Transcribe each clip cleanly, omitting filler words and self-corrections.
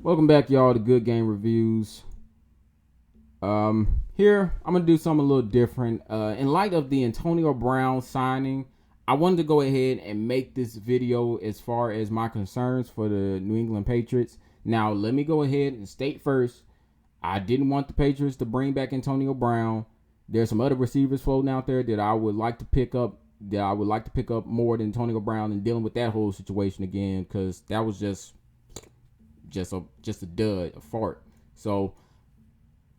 Welcome back, y'all, to Good Game Reviews. Here I'm gonna do something a little different. In light of the Antonio Brown signing, I wanted to go ahead and make this video as far as my concerns for the New England Patriots. Now, let me go ahead and state first, I didn't want the Patriots to bring back Antonio Brown. There's some other receivers floating out there that I would like to pick up. That I would like to pick up more than Antonio Brown and dealing with that whole situation again, because that was just a dud, a fart. So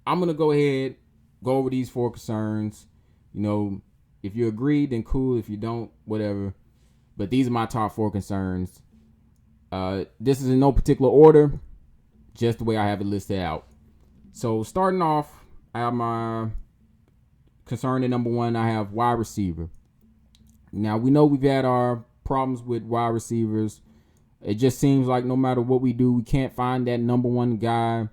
I'm gonna go ahead, go over these four concerns. You know, if you agree, then cool. If you don't, whatever. But these are my top four concerns. This is in no particular order, just the way I have it listed out. So starting off, I have my concern at number one. I have wide receiver. Now we know we've had our problems with wide receivers. It just seems like no matter what we do, we can't find that number one guy.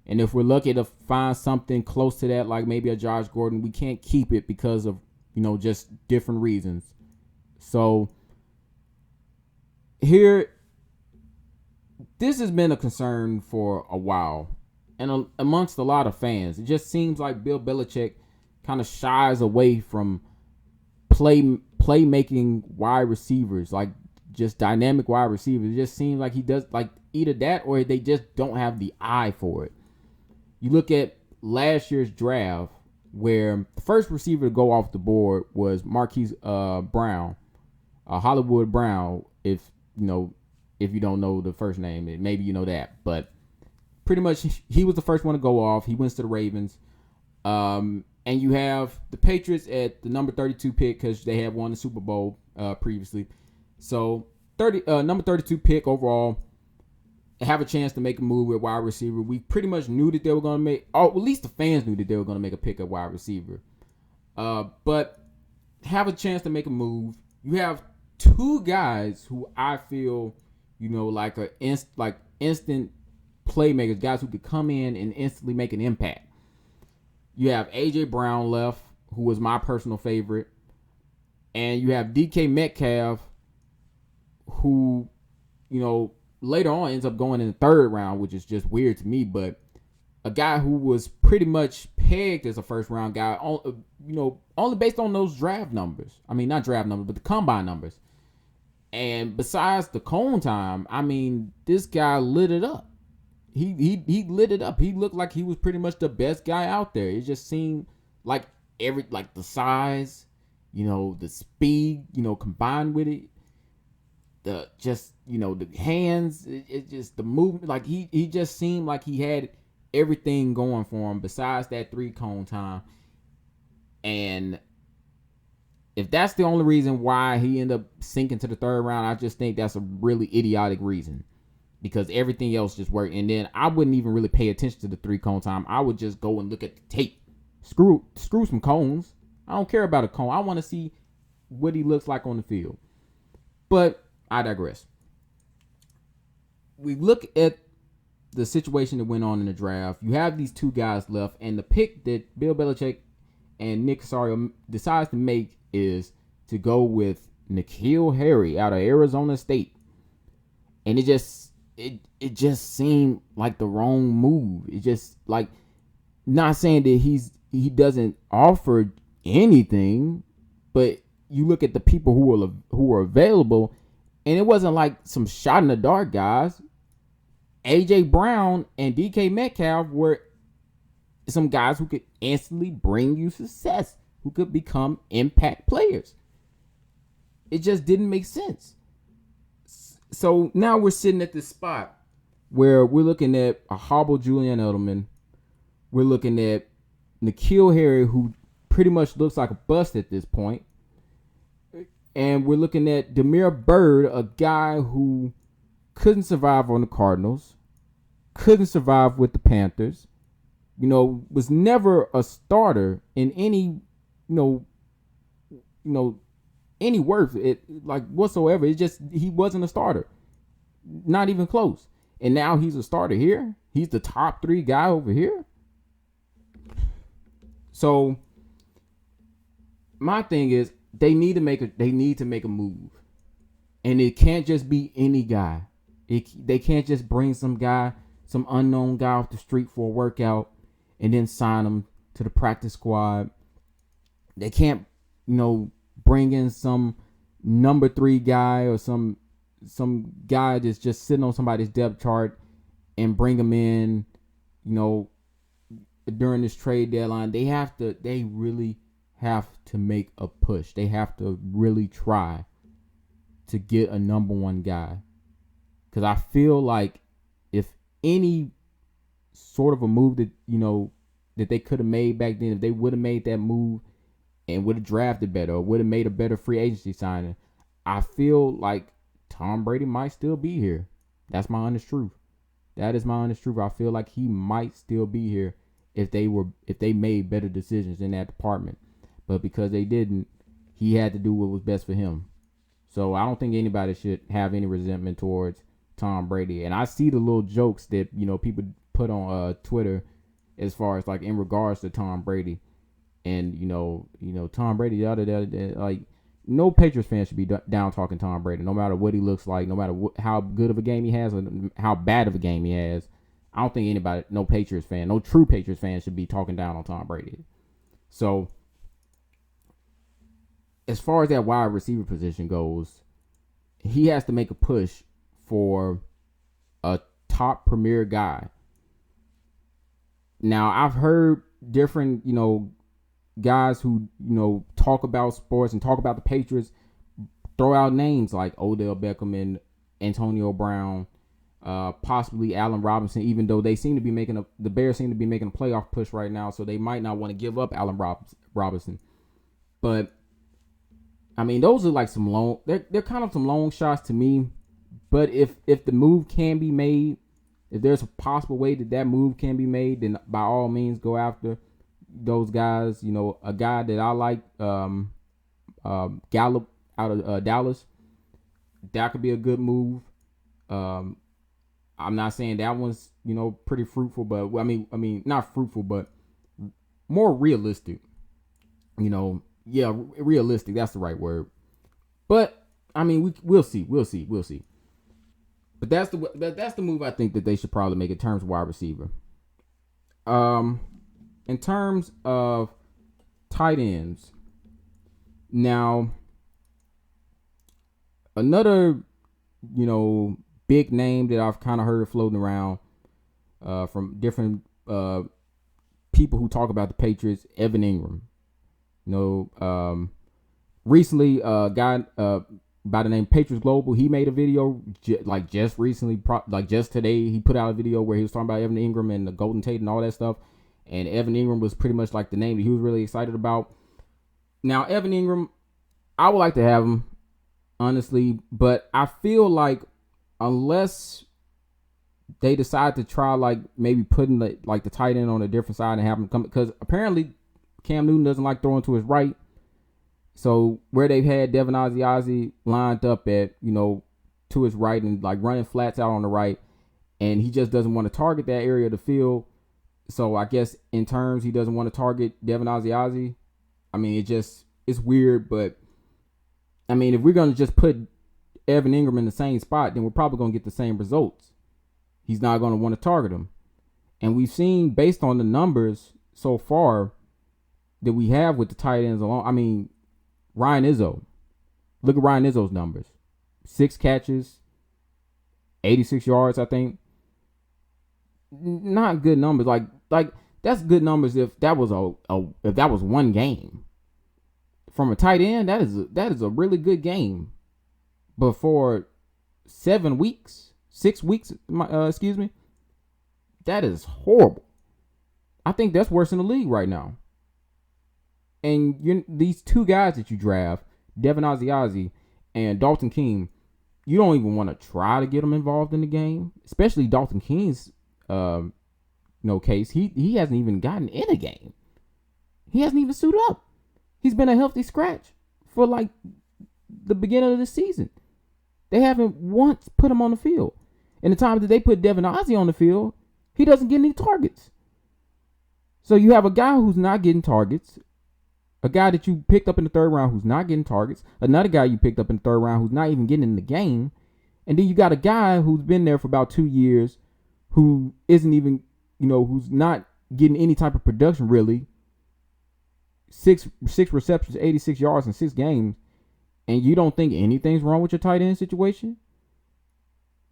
And if we're lucky to find something close to that, like maybe a Josh Gordon, we can't keep it because of, just different reasons. So here, this has been a concern for a while. And amongst a lot of fans, it just seems like Bill Belichick kind of shies away from playmaking wide receivers, like just dynamic wide receivers. It just seems like he does like either that or they just don't have the eye for it. You look at last year's draft where the first receiver to go off the board was Marquise Brown, Hollywood Brown. If you don't know the first name, maybe you know that, but pretty much he was the first one to go off. He went to the Ravens. And you have the Patriots at the number 32 pick because they had won the Super Bowl previously. So number 32 pick overall, have a chance to make a move with wide receiver. We pretty much knew that they were going to make, or at least the fans knew that they were going to make a pick at wide receiver. But have a chance to make a move. You have two guys who I feel, like instant playmakers, guys who could come in and instantly make an impact. You have A.J. Brown left, who was my personal favorite. And you have DK Metcalf, who, later on ends up going in the third round, which is just weird to me. But a guy who was pretty much pegged as a first round guy, only based on those draft numbers. I mean, not draft numbers, but the combine numbers. And besides the cone time, I mean, this guy lit it up. He lit it up. He looked like he was pretty much the best guy out there. It just seemed like the size, the speed, combined with it, the hands, it just the movement. Like he just seemed like he had everything going for him besides that 3-cone time. And if that's the only reason why he ended up sinking to the third round, I just think that's a really idiotic reason. Because everything else just worked. And then I wouldn't even really pay attention to the 3-cone time. I would just go and look at the tape. Screw some cones. I don't care about a cone. I want to see what he looks like on the field. But I digress. We look at the situation that went on in the draft. You have these two guys left. And the pick that Bill Belichick and Nick Casario decides to make is to go with N'Keal Harry out of Arizona State. And it just seemed like the wrong move. It just like, not saying that he doesn't offer anything, but you look at the people who are available, and it wasn't like some shot in the dark guys. AJ Brown and DK Metcalf were some guys who could instantly bring you success, who could become impact players. It just didn't make sense. So now we're sitting at this spot where we're looking at a hobbled Julian Edelman. We're looking at N'Keal Harry, who pretty much looks like a bust at this point. And we're looking at Damiere Byrd, a guy who couldn't survive on the Cardinals, couldn't survive with the Panthers, was never a starter in any, any worth it like whatsoever. It just, he wasn't a starter, not even close. And now he's a starter here. He's the top 3 guy over here. So my thing is, they need to make a move, and it can't just be any guy. They can't just bring some some unknown guy off the street for a workout and then sign him to the practice squad. They can't, bring in some number 3 guy or some guy that's just sitting on somebody's depth chart and bring him in, during this trade deadline. They really have to make a push. They have to really try to get a number 1 guy. Because I feel like if any sort of a move that, that they could have made back then, if they would have made that move and would have drafted better or would have made a better free agency signing, I feel like Tom Brady might still be here. That's my honest truth. That is my honest truth. I feel like he might still be here if they made better decisions in that department. But because they didn't, he had to do what was best for him. So I don't think anybody should have any resentment towards Tom Brady. And I see the little jokes that, people put on Twitter as far as like in regards to Tom Brady. And, Tom Brady, like, no Patriots fan should be down talking Tom Brady, no matter what he looks like, no matter how good of a game he has or how bad of a game he has. I don't think anybody, no Patriots fan, no true Patriots fan should be talking down on Tom Brady. So, as far as that wide receiver position goes, he has to make a push for a top premier guy. Now, I've heard different, guys who, talk about sports and talk about the Patriots throw out names like Odell Beckham and Antonio Brown, possibly Allen Robinson, even though the Bears seem to be making a playoff push right now, so they might not want to give up Allen Robinson. But I mean, those are like they're kind of some long shots to me. But if the move can be made, if there's a possible way that move can be made, then by all means go after those guys. A guy that I like, Gallup out of Dallas, that could be a good move. I'm not saying that one's pretty fruitful, but I mean not fruitful, but more realistic. Realistic. That's the right word. But I mean, we'll see. But that's the move I think that they should probably make in terms of wide receiver. In terms of tight ends, now another big name that I've kind of heard floating around from different people who talk about the Patriots, Evan Engram. Recently, a guy by the name Patriots Global, he made a video just recently, just today. He put out a video where he was talking about Evan Engram and the Golden Tate and all that stuff. And Evan Engram was pretty much like the name that he was really excited about. Now, Evan Engram, I would like to have him, honestly, but I feel like unless they decide to try maybe putting the tight end on a different side and have him come, because apparently Cam Newton doesn't like throwing to his right. So where they've had Devin Asiasi lined up at, to his right and running flats out on the right, and he just doesn't want to target that area of the field. So I guess in terms he doesn't want to target Devin Asiasi. I mean, it's weird, but I mean, if we're going to just put Evan Engram in the same spot, then we're probably going to get the same results. He's not going to want to target him. And we've seen, based on the numbers so far that we have with the tight ends alone, I mean, Ryan Izzo. Look at Ryan Izzo's numbers. 6 catches, 86 yards, I think. Not good numbers. Like that's good numbers if that was if that was one game. From a tight end, that is a really good game. But for 6 weeks, that is horrible. I think that's worse in the league right now. And these 2 guys that you draft, Devin Asiasi and Dalton Keene, you don't even want to try to get them involved in the game, especially Dalton Keene's case. He hasn't even gotten in a game. He hasn't even suited up. He's been a healthy scratch for the beginning of the season. They haven't once put him on the field. And the time that they put Devin Asiasi on the field, he doesn't get any targets. So you have a guy who's not getting targets, a guy that you picked up in the 3rd round who's not getting targets, another guy you picked up in the 3rd round who's not even getting in the game, and then you got a guy who's been there for about 2 years who isn't even, who's not getting any type of production really. Six receptions, 86 yards in 6 games, and you don't think anything's wrong with your tight end situation?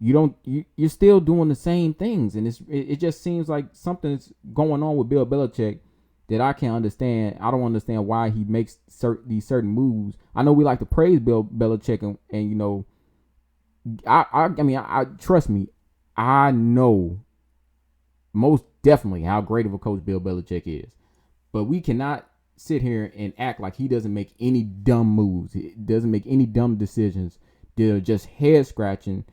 You're still doing the same things, and it just seems like something's going on with Bill Belichick that I can't understand. I don't understand why he makes these certain moves. I know we like to praise Bill Belichick, and I trust me, I know most definitely how great of a coach Bill Belichick is, but we cannot sit here and act like he doesn't make any dumb moves. He doesn't make any dumb decisions that are just head scratching.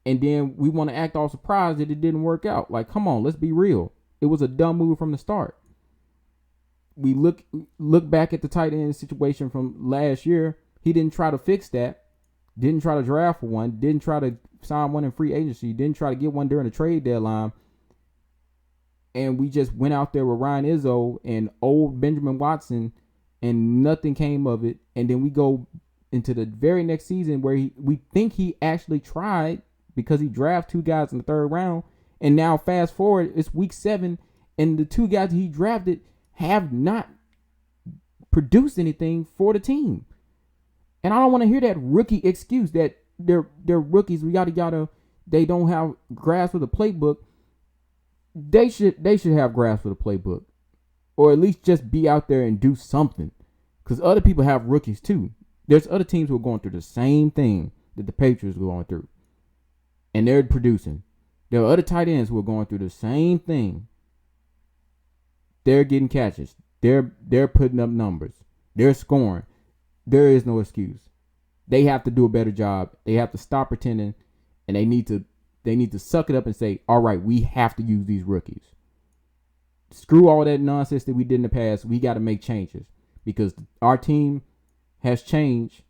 And then we want to act all surprised that it didn't work out. Like, come on, let's be real. It was a dumb move from the start. We look back at the tight end situation from last year. He didn't try to fix that. Didn't try to draft for one. Didn't try to sign one in free agency. Didn't try to get one during the trade deadline. And we just went out there with Ryan Izzo and old Benjamin Watson, and nothing came of it. And then we go into the very next season where we think he actually tried, because he drafted 2 guys in the 3rd round. And now fast forward, it's week 7, and the 2 guys he drafted have not produced anything for the team. And I don't want to hear that rookie excuse that they're rookies, yada yada. They don't have grasp of the playbook. They should have grasp of the playbook, or at least just be out there and do something. Because other people have rookies too. There's other teams who are going through the same thing that the Patriots are going through, and they're producing. There are other tight ends who are going through the same thing. They're getting catches. They're putting up numbers. They're scoring. There is no excuse. They have to do a better job. They have to stop pretending, and they need to suck it up and say, all right, we have to use these rookies. Screw all that nonsense that we did in the past. We got to make changes, because our team has changed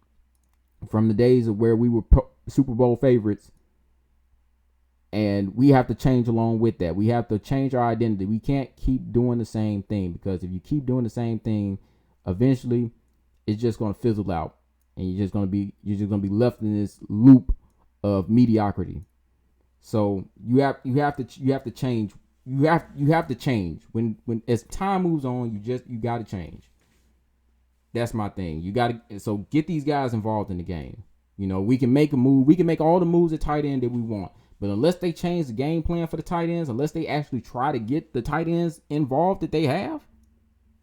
from the days of where we were Super Bowl favorites, and we have to change along with that. We have to change our identity. We can't keep doing the same thing, because if you keep doing the same thing, eventually it's just going to fizzle out, and you're just going to be left in this loop of mediocrity. So you have to change. You have to change. When as time moves on, you got to change. That's my thing. So get these guys involved in the game. We can make a move. We can make all the moves at tight end that we want. But unless they change the game plan for the tight ends, unless they actually try to get the tight ends involved that they have,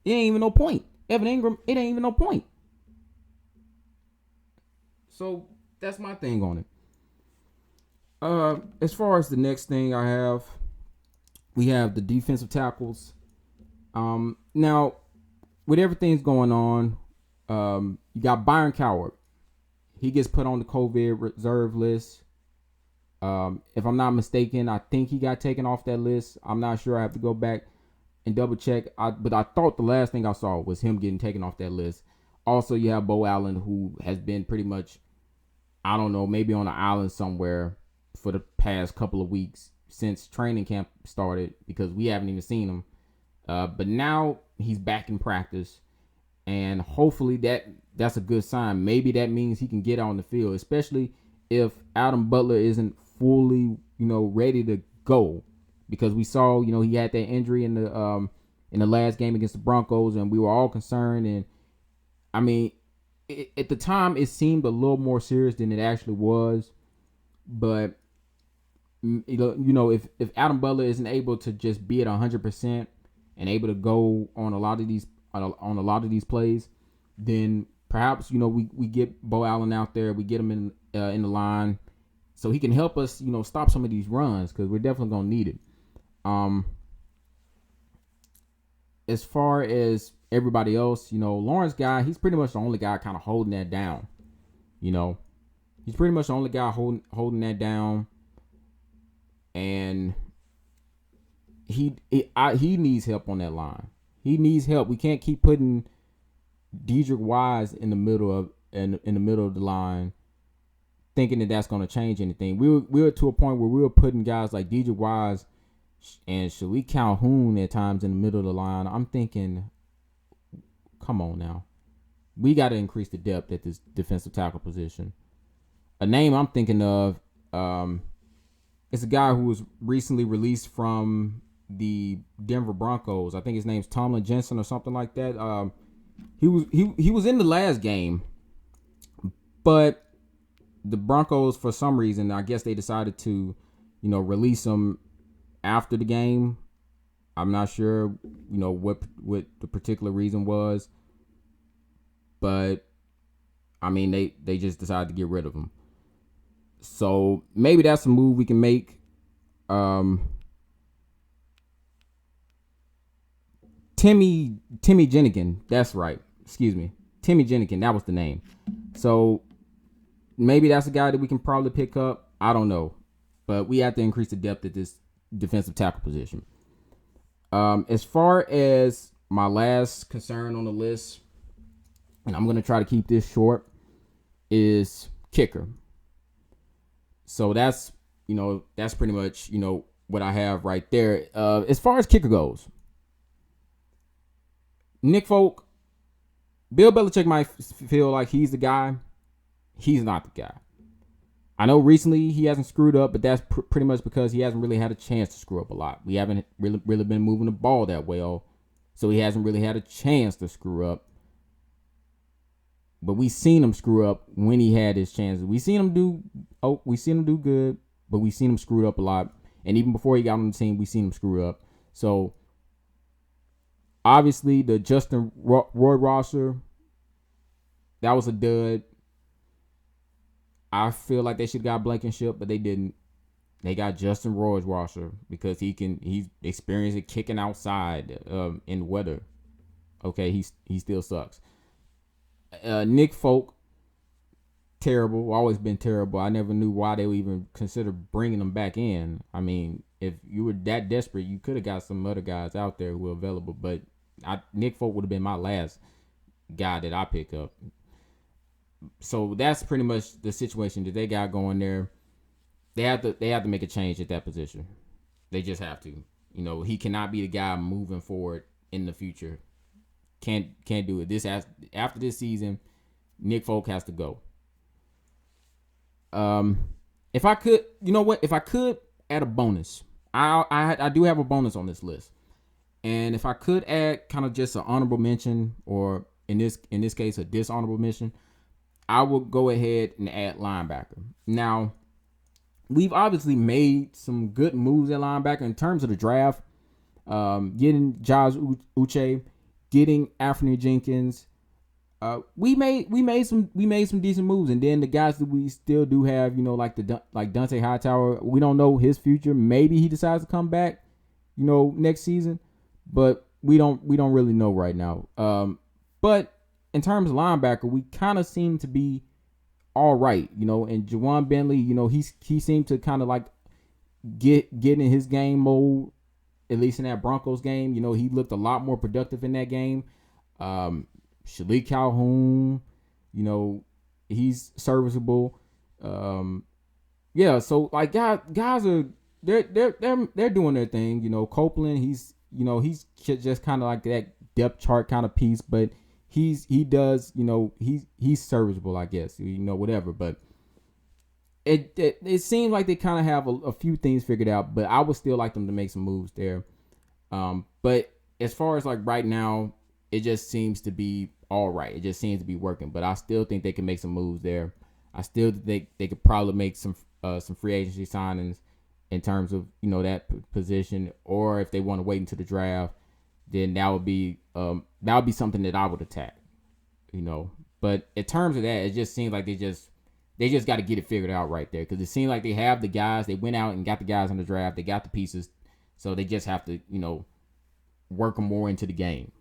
it ain't even no point. Evan Engram, it ain't even no point. So that's my thing on it. As far as the next thing I have, we have the defensive tackles. Now, with everything's going on, you got Byron Coward. He gets put on the COVID reserve list. If I'm not mistaken, I think he got taken off that list. I'm not sure. I have to go back and double check. But I thought the last thing I saw was him getting taken off that list. Also, you have Bo Allen, who has been pretty much, I don't know, maybe on an island somewhere for the past couple of weeks since training camp started, because we haven't even seen him. But now he's back in practice, and hopefully that's a good sign. Maybe that means he can get on the field, especially if Adam Butler isn't fully, ready to go, because we saw, he had that injury in the last game against the Broncos, and we were all concerned. And I mean, at the time it seemed a little more serious than it actually was, but if Adam Butler isn't able to just be at 100% and able to go on a lot of these plays, then perhaps we get Bo Allen out there, we get him in the line, so he can help us stop some of these runs, because we're definitely gonna need it. As far as everybody else, Lawrence Guy, he's pretty much the only guy kind of holding that down. He's pretty much the only guy holding that down. And he needs help on that line. He needs help. We can't keep putting Dedrick Wise in the middle of the line, thinking that that's going to change anything. We were to a point where we were putting guys like Dedrick Wise and Shalik Calhoun at times in the middle of the line. I'm thinking, come on now, we got to increase the depth at this defensive tackle position. A name I'm thinking of, It's a guy who was recently released from the Denver Broncos. I think his name's Tomlin Jensen or something like that. He was in the last game, but the Broncos, for some reason, I guess they decided to, release him after the game. I'm not sure, what the particular reason was, but I mean they just decided to get rid of him. So maybe that's a move we can make. Timmy Jenigan, that's right. Excuse me, Timmy Jenigan, that was the name. So maybe that's a guy that we can probably pick up. I don't know, but we have to increase the depth at this defensive tackle position. As far as my last concern on the list, and I'm going to try to keep this short, is kicker. So that's pretty much, what I have right there. As far as kicker goes, Nick Folk, Bill Belichick might feel like he's the guy. He's not the guy. I know recently he hasn't screwed up, but that's pretty much because he hasn't really had a chance to screw up a lot. We haven't really been moving the ball that well, so he hasn't really had a chance to screw up. But we seen him screw up when he had his chances. We seen him do good, but we seen him screw up a lot. And even before he got on the team, we seen him screw up. So obviously the Justin Roy roster, that was a dud. I feel like they should have got Blankenship, but they didn't. They got Justin Roy's roster because he's experienced it kicking outside in weather. Okay, he still sucks. Nick Folk, terrible. Always been terrible. I never knew why they would even consider bringing him back in. I mean, if you were that desperate, you could have got some other guys out there who were available. But Nick Folk would have been my last guy that I pick up. So that's pretty much the situation that they got going there. They have to make a change at that position. They just have to. He cannot be the guy moving forward in the future. Can't do it. After this season, Nick Folk has to go. If I could, if I could add a bonus, I do have a bonus on this list, and if I could add kind of just an honorable mention, or in this case a dishonorable mention, I would go ahead and add linebacker. Now, we've obviously made some good moves at linebacker in terms of the draft. Getting Josh Uche, getting Anthony Jenkins. We made some decent moves, and then the guys that we still do have, like Dante Hightower. We don't know his future. Maybe he decides to come back, next season, but we don't really know right now. But in terms of linebacker, we kind of seem to be all right, and Juwan Bentley, he seemed to kind of like get in his game mode, at least in that Broncos game. He looked a lot more productive in that game. Shalik Calhoun, he's serviceable. So like guys are they're doing their thing. Copeland, he's just kind of like that depth chart kind of piece, but he's serviceable, I guess, whatever. But it seems like they kind of have a few things figured out, but I would still like them to make some moves there. But as far as like right now, it just seems to be all right. It just seems to be working, but I still think they can make some moves there. I still think they could probably make some free agency signings in terms of that position, or if they want to wait until the draft, then that would be something that I would attack, But in terms of that, it just seems like they just got to get it figured out right there, because it seems like they have the guys. They went out and got the guys in the draft. They got the pieces, so they just have to work them more into the game.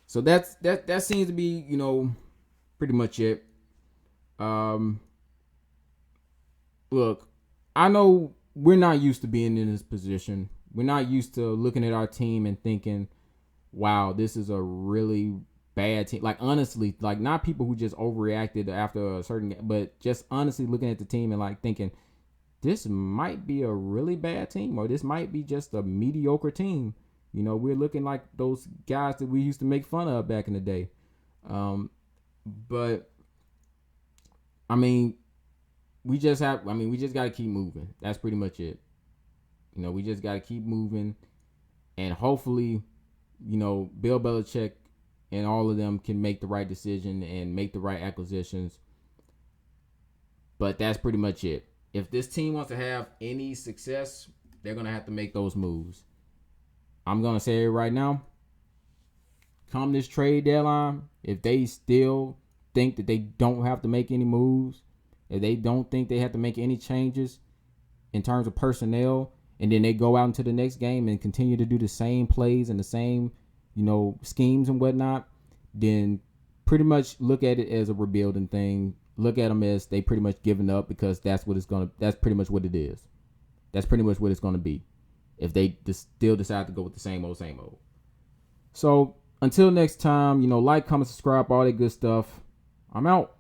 So that seems to be pretty much it. Look, I know we're not used to being in this position. We're not used to looking at our team and thinking, wow, this is a really bad team. Like, honestly, like, not people who just overreacted after a certain game, but just honestly looking at the team and like thinking, this might be a really bad team, or this might be just a mediocre team. We're looking like those guys that we used to make fun of back in the day. But I mean, we just have. I mean, we just got to keep moving. That's pretty much it. You know, we just got to keep moving, and hopefully, you know, Bill Belichick and all of them can make the right decision and make the right acquisitions. But that's pretty much it. If this team wants to have any success, they're going to have to make those moves. I'm going to say it right now. Come this trade deadline, if they still think that they don't have to make any moves, if they don't think they have to make any changes in terms of personnel, and then they go out into the next game and continue to do the same plays and the same, you know, schemes and whatnot, then pretty much look at it as a rebuilding thing. Look at them as they pretty much giving up, because that's pretty much what it is. That's pretty much what it's gonna be if they still decide to go with the same old, same old. So until next time, you know, like, comment, subscribe, all that good stuff. I'm out.